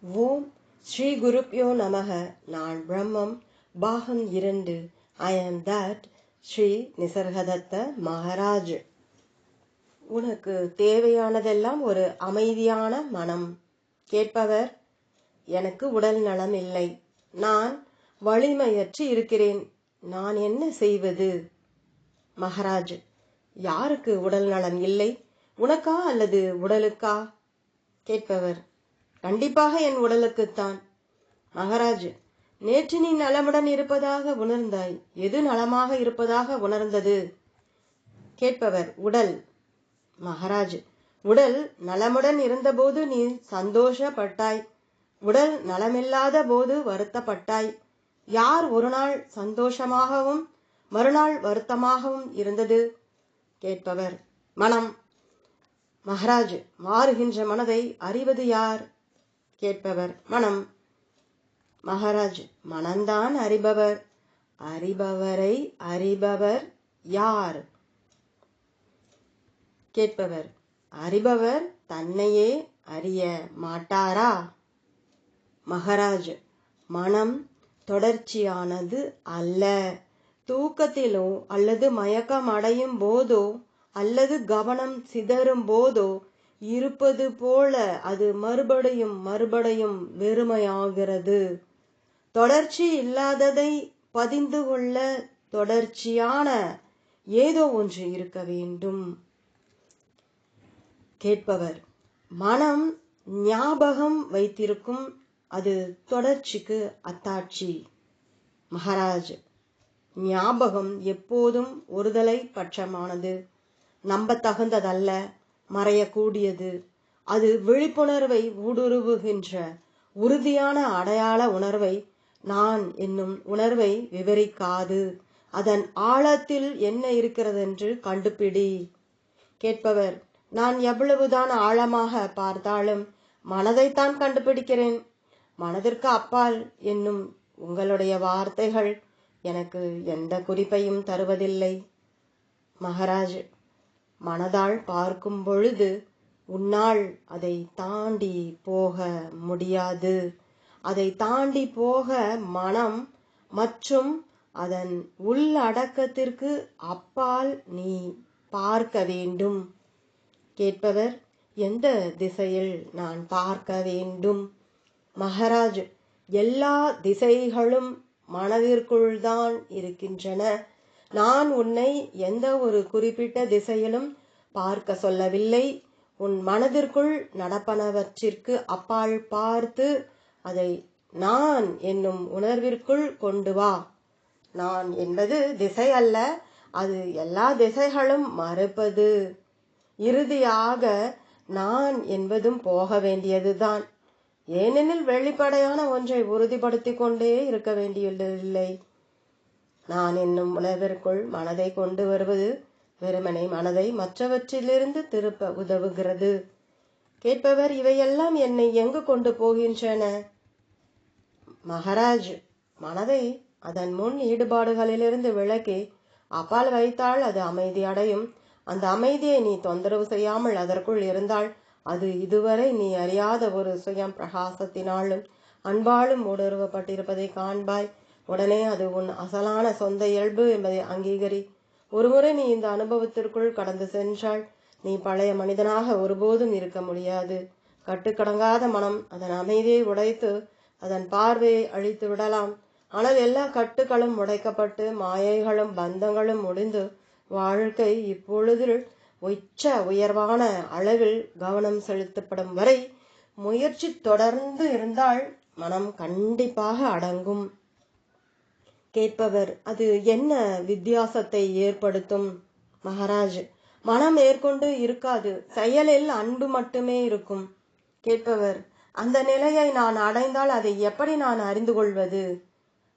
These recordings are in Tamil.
ஓம் ஸ்ரீ குருப்யோ நமக. நான் பிரம்மம், பாகம் 2. ஐ ஆம் தட் ஸ்ரீ நிசர்கதத்த மகாராஜ். உனக்கு தேவையானதெல்லாம் ஒரு அமைதியான மனம். கேட்பவர்: எனக்கு உடல் நலம் இல்லை, நான் வலிமையற்று இருக்கிறேன், நான் என்ன செய்வது? மகாராஜ்: யாருக்கு உடல் நலம் இல்லை, உனக்கா அல்லது உடலுக்கா? கேட்பவர்: கண்டிப்பாக என் உடலுக்குத்தான். மகாராஜ்: நேற்று நீ நலமுடன் இருப்பதாக உணர்ந்தாய், எது நலமாக இருப்பதாக உணர்ந்தது? கேட்பவர்: உடல். மகாராஜ்: உடல் நலமுடன் இருந்தபோது நீ சந்தோஷப்பட்டாய், உடல் நலமில்லாத போது வருத்தப்பட்டாய். யார் ஒரு நாள் சந்தோஷமாகவும் மறுநாள் வருத்தமாகவும் இருந்தது? கேட்பவர்: மனம். மகாராஜ்: மாறுகின்ற மனதை அறிவது யார்? கேட்பவர்: மனம். மகாராஜ்: மனம்தான் அறிபவர், அறிபவரை அறிபவர் யார்? கேட்பவர்: அறிபவர் தன்னையே அறிய மாட்டாரா? மகாராஜ்: மனம் தொடர்ச்சியானது அல்ல. தூக்கத்திலோ அல்லது மயக்கம் அடையும் போதோ அல்லது கவனம் சிதறும் போதோ இருப்பது போல அது மறுபடியும் மறுபடியும் வெறுமையாகிறது. தொடர்ச்சி இல்லாததை பதிந்து கொள்ள தொடர்ச்சியான ஏதோ ஒன்று இருக்க வேண்டும். கேட்பவர்: மனம் ஞாபகம் வைத்திருக்கும், அது தொடர்ச்சிக்கு அத்தாட்சி. மகாராஜ்: ஞாபகம் எப்போதும் ஒருதலை பட்சமானது, நம்பத்தகுந்ததல்ல, மறையக்கூடியது. அது விழிப்புணர்வை ஊடுருவுகின்ற உறுதியான அடையாள உணர்வை, நான் என்னும் உணர்வை விவரிக்காது. அதன் ஆழத்தில் என்ன இருக்கிறதென்று கண்டுபிடி. கேட்பவர்: நான் எவ்வளவுதான் ஆழமாக பார்த்தாலும் மனதைத்தான் கண்டுபிடிக்கிறேன். மனதிற்கு அப்பால் என்னும் உங்களுடைய வார்த்தைகள் எனக்கு எந்த குறிப்பையும் தருவதில்லை. மகாராஜ்: மனதால் பார்க்கும் பொழுது உன்னால் அதை தாண்டி போக முடியாது. அதை தாண்டி போக மனம் மற்றும் அதன் உள்ளடக்கத்திற்கு அப்பால் நீ பார்க்க வேண்டும். கேட்பவர்: எந்த திசையில் நான் பார்க்க வேண்டும்? மகாராஜ்: எல்லா திசைகளும் மனதிற்குள்தான் இருக்கின்றன. நான் உன்னை எந்த ஒரு குறிப்பிட்ட திசையிலும் பார்க்க சொல்லவில்லை. உன் மனதிற்குள் நடப்பனவற்றிற்கு அப்பால் பார்த்து அதை நான் என்னும் உணர்விற்குள் கொண்டு வா. நான் என்பது திசை அல்ல, அது எல்லா திசைகளும் மறுப்பது. இறுதியாக நான் என்பதும் போக வேண்டியதுதான். ஏனெனில் வெளிப்படையான ஒன்றை உறுதிப்படுத்திக் கொண்டே இருக்க வேண்டியதில்லை. நான் என்னும் உணர்விற்குள் மனதை கொண்டு வருவது வெறுமனை மனதை மற்றவற்றிலிருந்து திருப்ப உதவுகிறது. கேட்பவர்: இவையெல்லாம் என்னை எங்கு கொண்டு போகின்றன? மகாராஜ்: மனதை அதன் முன் ஈடுபாடுகளிலிருந்து விலக்கி அப்பால் வைத்தால் அது அமைதி அடையும். அந்த அமைதியை நீ தொந்தரவு செய்யாமல் அதற்குள் இருந்தால் அது இதுவரை நீ அறியாத ஒரு சுயம் பிரகாசத்தினாலும் அன்பாலும் ஊடுருவப்பட்டிருப்பதை காண்பாய். உடனே அது உன் அசலான சொந்த இயல்பு என்பதை அங்கீகரி. ஒருமுறை நீ இந்த அனுபவத்திற்குள் கடந்து சென்றால் நீ பழைய மனிதனாக ஒருபோதும் இருக்க முடியாது. கட்டுக்கடங்காத மனம் அதன் அமைதியை உடைத்து அதன் பார்வையை அழித்து விடலாம். ஆனால் எல்லா கட்டுகளும் உடைக்கப்பட்டு மாயைகளும் பந்தங்களும் முடிந்து வாழ்க்கை இப்பொழுதில் உயர்வான அளவில் கவனம் செலுத்தப்படும் வரை முயற்சி தொடர்ந்து இருந்தால் மனம் கண்டிப்பாக அடங்கும். கேட்பவர்: அது என்ன வித்தியாசத்தை ஏற்படுத்தும்? மகாராஜ்: மனம் மேற்கொண்டு இருக்காது, செயலில் அன்பு மட்டுமே இருக்கும். கேட்பவர்: அந்த நிலையை நான் அடைந்தால் அதை எப்படி நான் அறிந்து கொள்வது?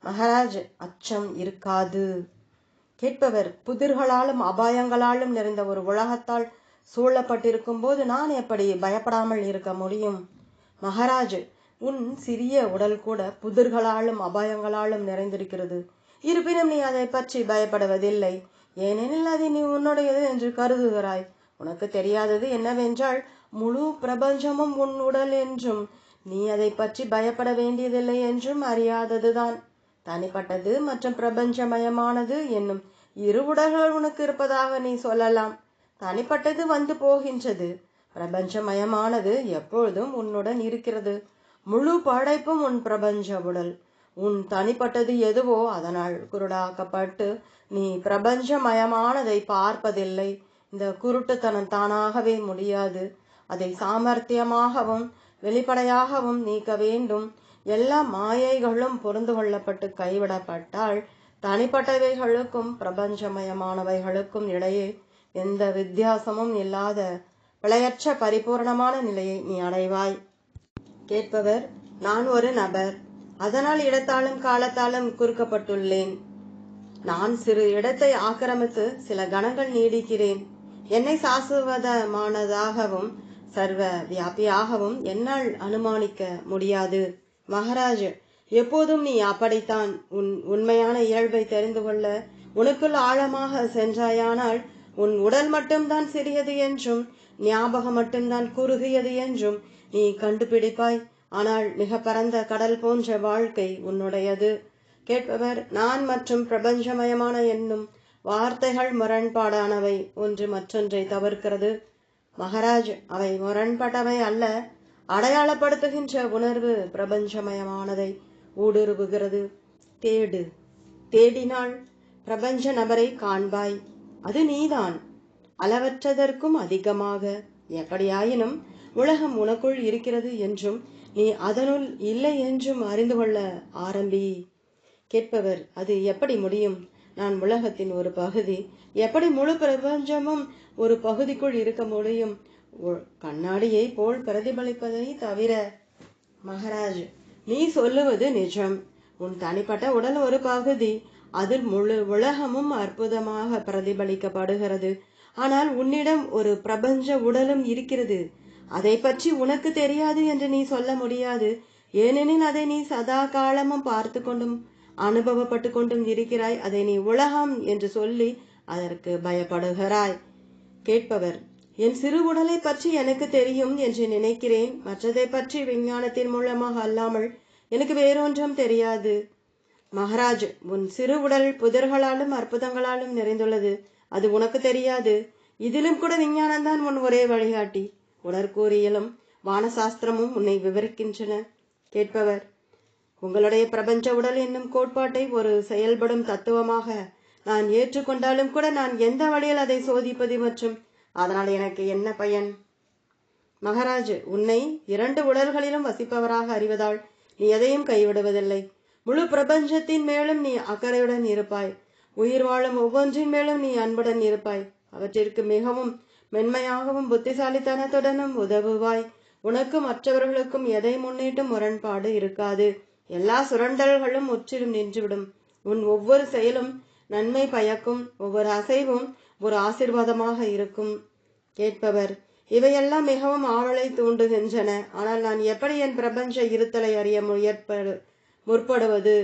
மகாராஜ்: அச்சம் இருக்காது. கேட்பவர்: புதிர்களாலும் அபாயங்களாலும் நிறைந்த ஒரு உலகத்தால் சூழப்பட்டிருக்கும் போது நான் எப்படி பயப்படாமல் இருக்க முடியும்? மகாராஜ்: உன் சிறிய உடல் கூட புதிர்களாலும் அபாயங்களாலும் நிறைந்திருக்கிறது. இருப்பினும் நீ அதை பற்றி பயப்படுவதில்லை, ஏனெனில் அதை நீ உன்னுடையது என்று கருதுகிறாய். உனக்கு தெரியாதது என்னவென்றால் முழு பிரபஞ்சமும் உன் உடல் என்றும் நீ அதை பற்றி பயப்பட வேண்டியதில்லை என்றும் அறியாததுதான். தனிப்பட்டது மற்றும் பிரபஞ்சமயமானது என்னும் இரு உடல்கள் உனக்கு இருப்பதாக நீ சொல்லலாம். தனிப்பட்டது வந்து போகின்றது. பிரபஞ்சமயமானது எப்பொழுதும் உன்னுடன் இருக்கிறது. முழு படைப்பும் உன் பிரபஞ்ச உடல். உன் தனிப்பட்டது எதுவோ அதனால் குருடாக்கப்பட்டு நீ பிரபஞ்சமயமானதை பார்ப்பதில்லை. இந்த குருட்டுத்தனம் தானாகவே முடியாது. அதை சாமர்த்தியமாகவும் வெளிப்படையாகவும் நீக்க வேண்டும். எல்லா மாயைகளும் பொருந்து கொள்ளப்பட்டு கைவிடப்பட்டால் தனிப்பட்டவைகளுக்கும் பிரபஞ்சமயமானவைகளுக்கும் இடையே எந்த வித்தியாசமும் இல்லாத பிழையற்ற பரிபூர்ணமான நிலையை நீ அடைவாய். கேட்பவர்: நான் ஒரு நபர், அதனால் இடத்தாலும் காலத்தாலும் குறுக்கப்பட்டுள்ளேன். நான் சிறு இடத்தை ஆக்கிரமித்து சில கணங்கள் நீடிக்கிறேன். என்னை சாசுவதமானதாகவும் சர்வ வியாபியாகவும் என்னால் அனுமானிக்க முடியாது. மகாராஜ், எப்போதும் நீ அப்படித்தான். உன் உண்மையான இயல்பை தெரிந்து கொள்ள உனக்குள் ஆழமாக சென்றாயானால் உன் உடல் மட்டும்தான் சிறியது என்றும் ஞாபகம் மட்டும்தான் குறுகியது என்றும் நீ கண்டுபிடிப்பாய். ஆனால் மிக பரந்த கடல் போன்ற வாழ்க்கை உன்னுடையது. கேட்பவர்: நான் மற்றும் பிரபஞ்சமயமான என்னும் வார்த்தைகள் முரண்பாடானவை. ஒன்று மற்றொன்றை தவிர்க்கிறது. மகாராஜ், அவை முரண்பட்டவை அல்ல. அடையாளப்படுத்துகின்ற உணர்வு பிரபஞ்சமயமானதை ஊடுருவுகிறது. தேடு. தேடினால் பிரபஞ்ச நபரை காண்பாய். அது நீதான், அளவற்றதற்கும் அதிகமாக. எப்படியாயினும் உலகம் உனக்குள் இருக்கிறது என்றும் நீ அதனுள் இல்லை என்றும் அறிந்து கொள்ள ஆரம்பி. கேட்பவர்: அது எப்படி முடியும்? நான் உலகத்தின் ஒரு பகுதி. எப்படி முழு பிரபஞ்சமும் ஒரு பகுதிக்குள் இருக்க முடியும்? கண்ணாடியை போல் பிரதிபலிப்பதை தவிர. மகாராஜ், நீ சொல்லுவது நிஜம். உன் தனிப்பட்ட உடல் ஒரு பகுதி. அதில் முழு உலகமும் அற்புதமாக பிரதிபலிக்கப்படுகிறது. ஆனால் உன்னிடம் ஒரு பிரபஞ்ச உடலும் இருக்கிறது. அதை பற்றி உனக்கு தெரியாது என்று நீ சொல்ல முடியாது. ஏனெனில் அதை நீ சதா காலமும் பார்த்து கொண்டும் அனுபவப்பட்டு கொண்டும் இருக்கிறாய். அதை நீ உலகம் என்று சொல்லி அதற்கு பயப்படுகிறாய். கேட்பவர்: என் சிறு உடலை பற்றி எனக்கு தெரியும் என்று நினைக்கிறேன். மற்றதை பற்றி விஞ்ஞானத்தின் மூலமாக அல்லாமல் எனக்கு வேறொன்றும் தெரியாது. மகாராஜ், உன் சிறு உடல் புதர்களாலும் அற்புதங்களாலும் நிறைந்துள்ளது. அது உனக்கு தெரியாது. இதிலும் கூட விஞ்ஞானம்தான் உன் ஒரே வழிகாட்டி. உடற்கூறியலும் வானசாஸ்திரமும் உன்னை விவரிக்கின்றன. கேட்பவர்: உங்களுடைய பிரபஞ்ச உடல் என்னும் கோட்பாட்டை ஒரு செயல்படும் தத்துவமாக நான் ஏற்றுக்கொண்டாலும் கூட நான் எந்த வழியில் அதை சோதிப்பது மற்றும் அதனால் எனக்கு என்ன பயன்? மகாராஜ், உன்னை 2 உடல்களிலும் வசிப்பவராக அறிவதால் நீ எதையும் கைவிடுவதில்லை. முழு பிரபஞ்சத்தின் மேலும் நீ அக்கறையுடன் இருப்பாய். உயிர் வாழும் ஒவ்வொன்றின் மேலும் நீ அன்புடன் இருப்பாய். அவற்றிற்கு மிகவும் மென்மையாகவும் புத்திசாலித்தனத்துடனும் உதவுவாய். உனக்கும் மற்றவர்களுக்கும் எதை முன்னிட்டும் முரண்பாடு இருக்காது. எல்லா சுரண்டல்களும் முற்றிலும் நின்றுவிடும். உன் ஒவ்வொரு செயலும் நன்மை பயக்கும். ஒவ்வொரு அசைவும் ஒரு ஆசீர்வாதமாக இருக்கும். கேட்பவர்: இவையெல்லாம் மிகவும் ஆவலை தூண்டுகின்றன. ஆனால் நான் எப்படி என் பிரபஞ்ச இருத்தலை அறிய முற்படுவது?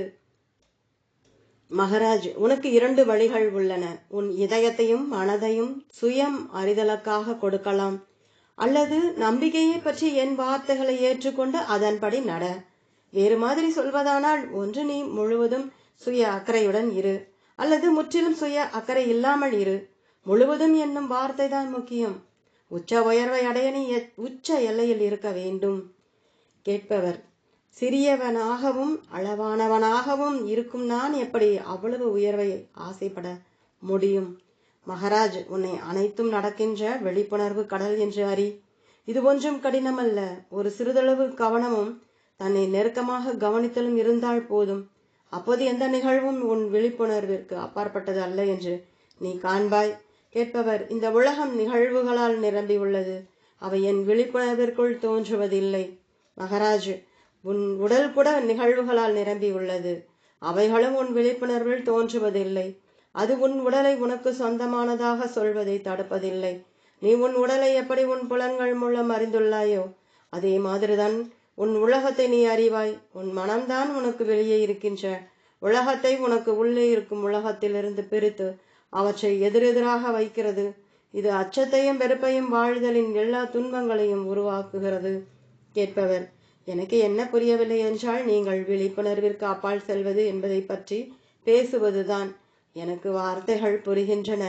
மகாராஜ், உனக்கு 2 வழிகள் உள்ளன. உன் இதயத்தையும் மனதையும் சுயம் அறிதலுக்காக கொடுக்கலாம். அல்லது நம்பிக்கையை பற்றி என் வார்த்தைகளை ஏற்றுக்கொண்டு அதன்படி நட. வேறு மாதிரி சொல்வதானால், ஒன்று நீ முழுவதும் சுய அக்கறையுடன் இரு, அல்லது முற்றிலும் சுய அக்கறை இல்லாமல் இரு. முழுவதும் என்னும் வார்த்தை தான் முக்கியம். உச்ச உயர்வை அடைய நீ உச்ச எல்லையில் இருக்க வேண்டும். கேட்பவர்: சிறியவனாகவும் அளவானவனாகவும் இருக்கும் நான் எப்படி அவ்வளவு உயர்வை ஆசைப்பட முடியும்? மகாராஜ், உன்னை அனைத்தும் நடக்கின்ற விழிப்புணர்வு கடல் என்று அறி. இது ஒன்றும் கடினமல்ல. ஒரு சிறிதளவு கவனமும் தன்னை நெருக்கமாக கவனித்தலும் இருந்தால் போதும். அப்போது எந்த நிகழ்வும் உன் விழிப்புணர்விற்கு அப்பாற்பட்டது அல்ல என்று நீ காண்பாய். கேட்பவர்: இந்த உலகம் நிகழ்வுகளால் நிரம்பி உள்ளது. அவை என் விழிப்புணர்விற்குள் தோன்றுவதில்லை. மகாராஜ், உன் உடல் கூட நிகழ்வுகளால் நிரம்பி உள்ளது. அவைகளும் உன் விழிப்புணர்வில் தோன்றுவதில்லை. அது உன் உடலை உனக்கு சொந்தமானதாக சொல்வதை தடுப்பதில்லை. நீ உன் உடலை எப்படி உன் புலன்கள் மூலம் அறிந்துள்ளாயோ அதே மாதிரிதான் உன் உலகத்தை நீ அறிவாய். உன் மனம்தான் உனக்கு வெளியே இருக்கின்ற உலகத்தை உனக்கு உள்ளே இருக்கும் உலகத்திலிருந்து பிரித்து அவற்றை எதிரெதிராக வைக்கிறது. இது அச்சத்தையும் வெறுப்பையும் வாழ்தலின் எல்லா துன்பங்களையும் உருவாக்குகிறது. கேட்பவர்: எனக்கு என்ன புரியவில்லை என்றால், நீங்கள் விழிப்புணர்விற்கு அப்பால் செல்வது என்பதை பற்றி பேசுவதுதான். எனக்கு வார்த்தைகள் புரிகின்றன,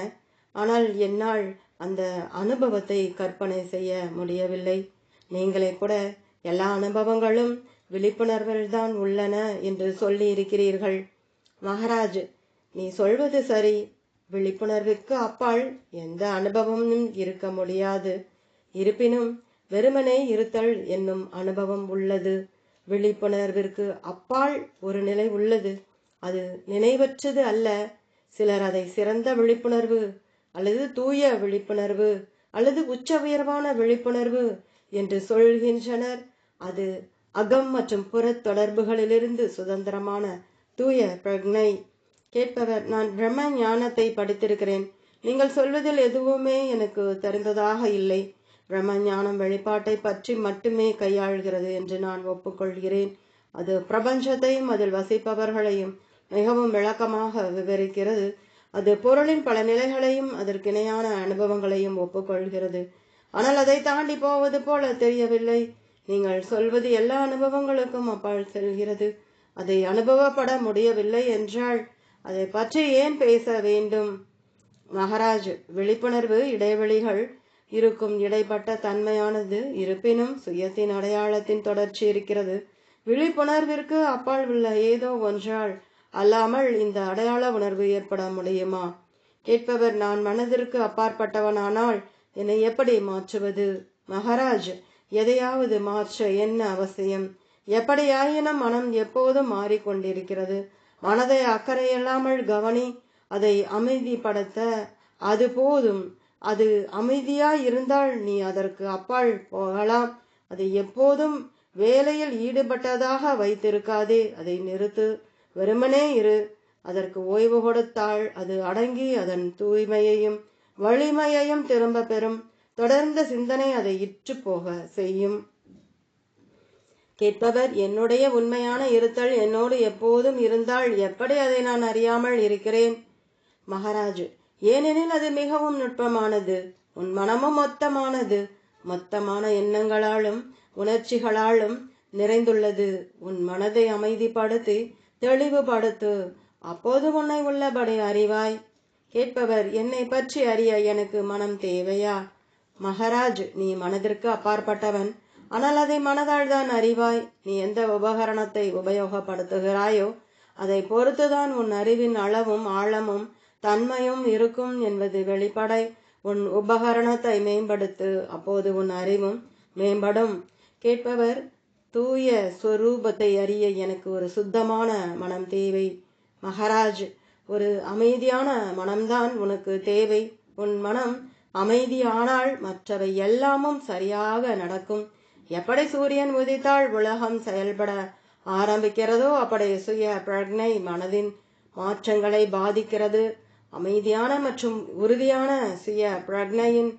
ஆனால் என்னால் அந்த அனுபவத்தை கற்பனை செய்ய முடியவில்லை. நீங்களே கூட எல்லா அனுபவங்களும் விழிப்புணர்வில் தான் உள்ளன என்று சொல்லி இருக்கிறீர்கள். மகாராஜ், நீ சொல்வது சரி. விழிப்புணர்வுக்கு அப்பால் எந்த அனுபவமும் இருக்க முடியாது. இருப்பினும் வெறுமனே இருத்தல் என்னும் அனுபவம் உள்ளது. விழிப்புணர்விற்கு அப்பால் ஒரு நிலை உள்ளது. அது நினைவற்றது அல்ல. சிலர் அதை சிறந்த விழிப்புணர்வு அல்லது தூய விழிப்புணர்வு அல்லது உச்ச உயர்வான விழிப்புணர்வு என்று சொல்கின்றனர். அது அகம் மற்றும் புற தொடர்புகளிலிருந்து சுதந்திரமான தூய பிரக்ஞை. கேட்பவர், நான் பிரம்ம ஞானத்தை படித்திருக்கிறேன். நீங்கள் சொல்வதில் எதுவுமே எனக்கு தெரிந்ததாக இல்லை. பிரம்ம ஞானம் வெளிப்பாட்டை பற்றி மட்டுமே கையாள்கிறது என்று நான் ஒப்புக்கொள்கிறேன். அது பிரபஞ்சத்தையும் அதில் வசிப்பவர்களையும் மிகவும் விளக்கமாக விவரிக்கிறது. அது பொருளின் பல நிலைகளையும் அதற்கிணையான அனுபவங்களையும் ஒப்புக்கொள்கிறது. ஆனால் அதை தாண்டி போவது போல தெரியவில்லை. நீங்கள் சொல்வது எல்லா அனுபவங்களுக்கும் அப்பால் செல்கிறது. அதை அனுபவப்பட முடியவில்லை என்றால் அதை பற்றி ஏன் பேச வேண்டும்? மகாராஜ், விழிப்புணர்வு இடைவெளிகள் இருக்கும் இடைப்பட்ட தன்மையானது. இருப்பினும் சுயத்தின் அடையாளத்தின் தொடர்ச்சி இருக்கிறது. விழிப்புணர்விற்கு அப்பால் உள்ள ஏதோ ஒன்றால் அல்லாமல் இந்த அடையாள உணர்வு ஏற்பட முடியுமா? கேட்பவர், நான் மனதிற்கு அப்பாற்பட்டவனானால் என்னை எப்படி மாற்றுவது? மகாராஜ், எதையாவது மாற்ற என்ன அவசியம்? எப்படியாயினும் மனம் எப்போதும் மாறிக்கொண்டிருக்கிறது. மனதை அக்கறையில்லாமல் கவனி. அதை அமைதிப்படுத்த அது போதும். அது அமைதியாய் இருந்தால் நீ அதற்கு அப்பால் போகலாம். அதை எப்போதும் வேலையில் ஈடுபட்டதாக வைத்திருக்காதே. அதை நிறுத்து. வெறுமனே இரு. அதற்கு ஓய்வு கொடுத்தால் அது அடங்கி அதன் தூய்மையையும் வலிமையையும் திரும்ப பெறும். தொடர்ந்த சிந்தனை அதை இற்று போக செய்யும். கேட்பவர், என்னுடைய உண்மையான இருத்தல் என்னோடு எப்போதும் இருந்தால் எப்படி அதை நான் அறியாமல் இருக்கிறேன்? மகாராஜ், ஏனெனில் அது மிகவும் நுட்பமானது. உன் மனமும் மொத்தமானது. மொத்தமான எண்ணங்களாலும் உணர்ச்சிகளாலும் நிறைந்துள்ளது. உன் மனதை அமைதிப்படுத்தி தெளிவுபடுத்து. அப்போது உன்னை உள்ளபடி அறிவாய். கேட்பவர், என்னை பற்றி அறிய எனக்கு மனம் தேவையா? மகாராஜ், நீ மனதிற்கு அப்பாற்பட்டவன். ஆனால் அதை மனதால் தான் அறிவாய். நீ எந்த உபகரணத்தை உபயோகப்படுத்துகிறாயோ அதை பொறுத்துதான் உன் அறிவின் அளவும் ஆழமும் தன்மையும் இருக்கும் என்பது வெளிப்படை. உன் உபகரணத்தை மேம்படுத்து. அப்போது உன் அறிவும் மேம்படும். கேட்பவர், தூய ஸ்வரூபத்தை அறிய எனக்கு ஒரு சுத்தமான மனம் தேவை. மகாராஜ், ஒரு அமைதியான மனம்தான் உனக்கு தேவை. உன் மனம் அமைதியானால் மற்றவை எல்லாமும் சரியாக நடக்கும். எப்படி சூரியன் உதித்தால் உலகம் செயல்பட ஆரம்பிக்கிறதோ அப்படி சுய பிரக்ஞை மனதின் மாற்றங்களை பாதிக்கிறது. அமைதியான மற்றும் உறுதியான சுய பிரக்ஞையின்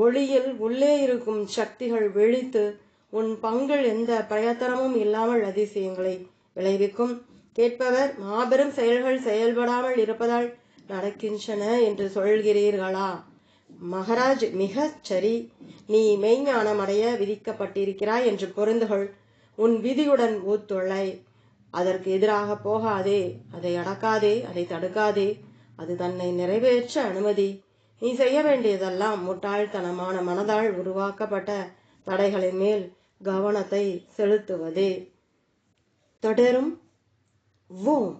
ஒளியில் உள்ளே இருக்கும் சக்திகள் விழித்து உன் பங்கில் எந்த பிரயத்தனமும் இல்லாமல் அதிசயங்களை விளைவிக்கும். கேட்பவர், மாபெரும் செயல்கள் செயல்படாமல் இருப்பதால் நடக்கின்றன என்று சொல்கிறீர்களா? மகாராஜ், மிகச் சரி. நீ மெய்ஞானம் அடைய விதிக்கப்பட்டிருக்கிறாய் என்று பொருந்துகள். உன் விதியுடன் ஒத்துழை. அதற்கு எதிராக போகாதே. அதை அடக்காதே. அதை தடுக்காதே. அது தன்னை நிறைவேற்ற அனுமதி. நீ செய்ய வேண்டியதெல்லாம் முட்டாள்தனமான மனதால் உருவாக்கப்பட்ட தடைகளின் மேல் கவனத்தை செலுத்துவதே. தொடரும். ஓம்.